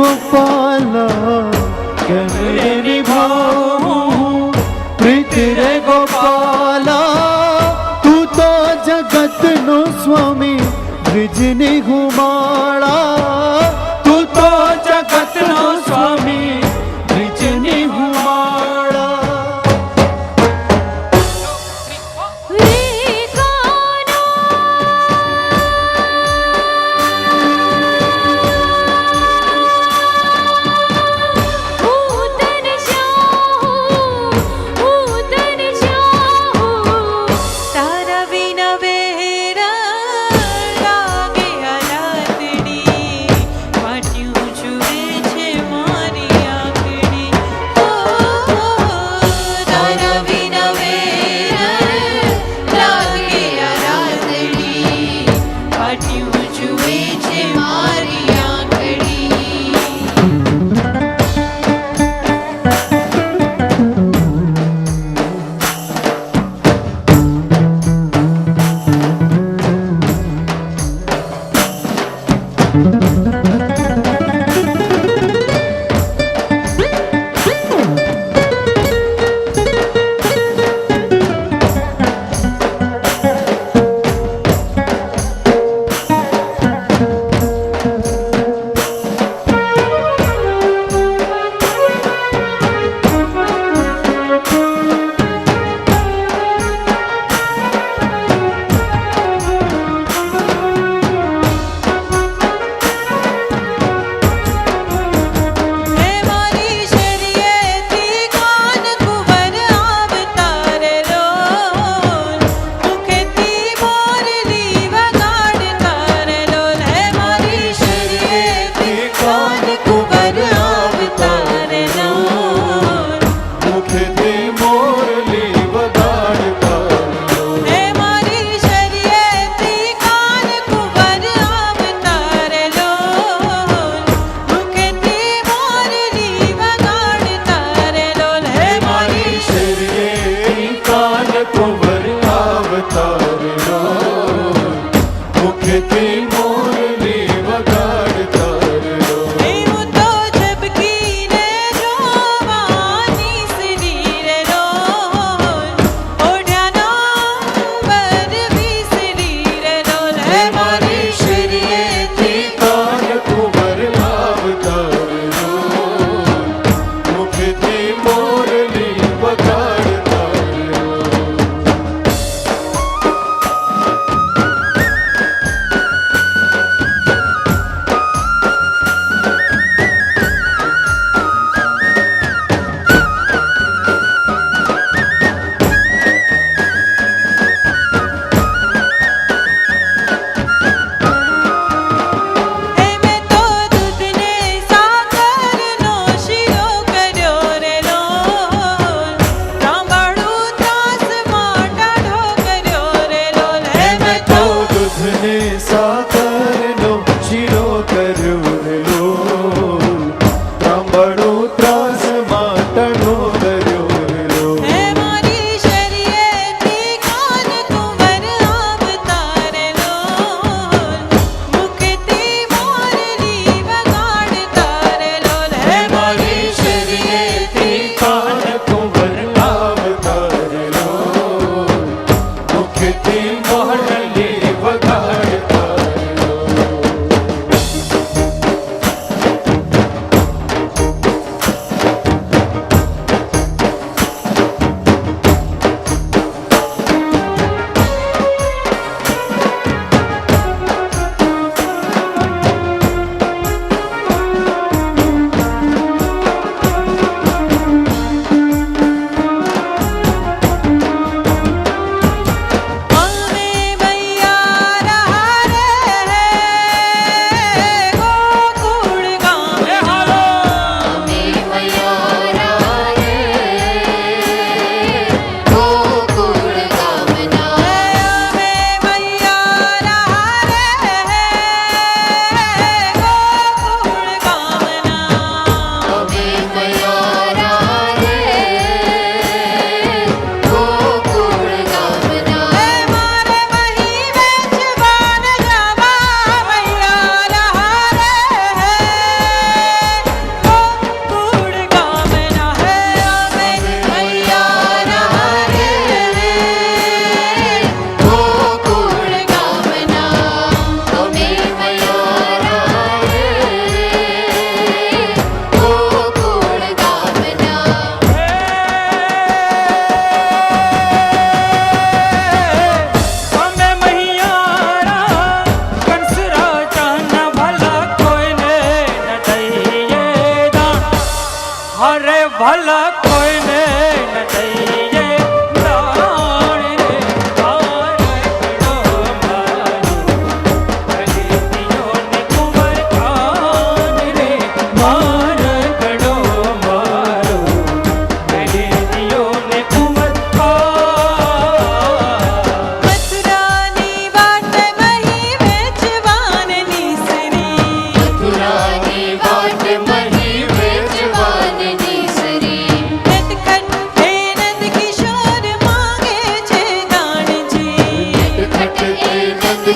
गोपाला कैसे निभाऊं प्रीत रे गोपाला तू तो जगत नो स्वामी ब्रिजनी घुमाड़ा तू तो जगत नो स्वामी ब्रिजनी घुमाड़ा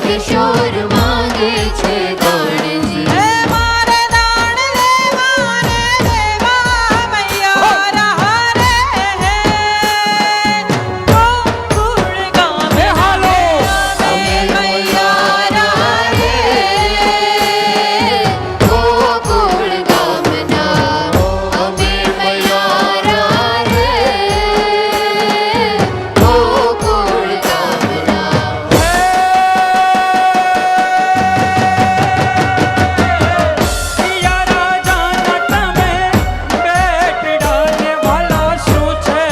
કિશોર માંગે છે દાણજી. હે મારે દાણ લેવાને દેવા મૈયા રહે હે ગોકુળ ગામે હાલો અમે મૈયા રે ગોકુળ ગામના અમે મૈયા રે ગોકુળ ગામના. પિયા રાજાના તમે બેટડાને ભલા શું છે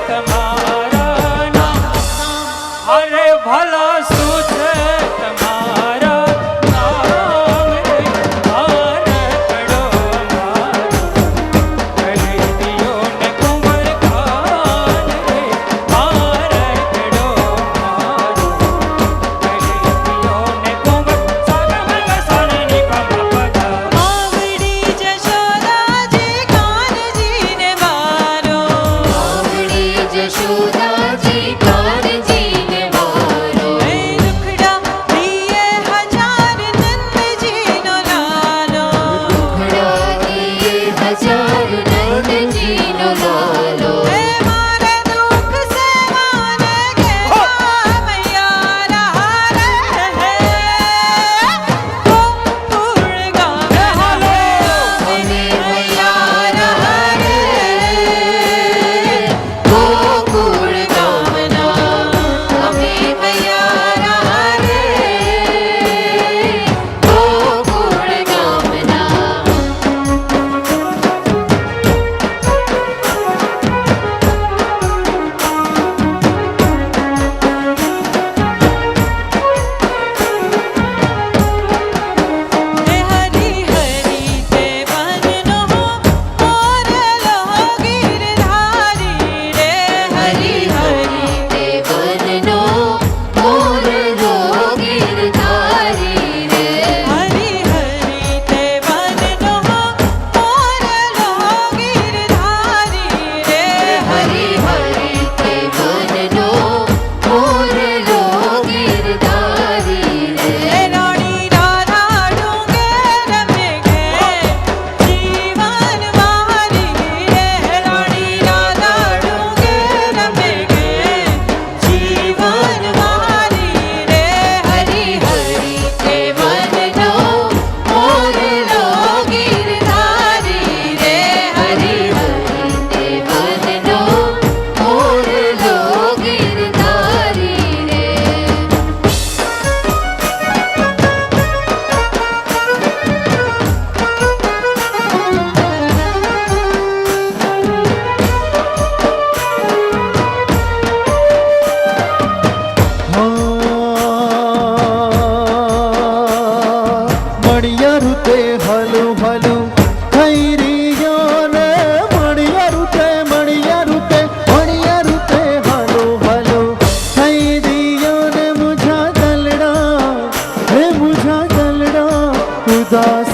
તમારા નામ? અરે ભલા શું છે તમારા નામ રે? ભારતડો અમારો ખરીદ્યો ને કુંવર ખાન રે. ભારતડો અમારો ખરીદ્યો ને કુંવર સાગમંગ સાણની પગા પગા. આવડી જશોદાજી કાનજીને વારો આવડી જશોદાજી કાનજીને વારો. હે દુખડા દિયે હજાર નંદજીનો લાલો ઘડાદીએ હજાર નંદજીનો લાલો. હે મારે દુઃખ સેવાને કેવા મૈયા રહે હે ગોકુળ ગામે હાલો અમે મૈયા રે ગોકુળ ગામના અમે મૈયા રે ગોકુળ ગામના. હે હરી હરી તે વનનો મોરલો ગીરધારી રે હરી હરી તે વનનો મોરલો ગીરધારી રે. હરી હરી તે વનનો મોરલો ગીરધારી રે હરી હરી તે વનનો મોરલો ગીરધારી રે. હે રાણી રાધા ડુંગે રમે ગે જીવન મારી રે રાણી રાધા ડુંગે રમે ગે જીવન મારી રે હરી હરી તે વનનો મોરલો ગીરધારી રે. હરી હરી તે વનનો મોરલો ગીરધારી રે. મણિયારું તે હલું હલું થઈ રહ્યો ને મણિયારું તે મણિયારું તે મણિયારું તે હલું હલું થઈ રહ્યો ને મુझा દલડા હે મુझा દલડા ઉદાસ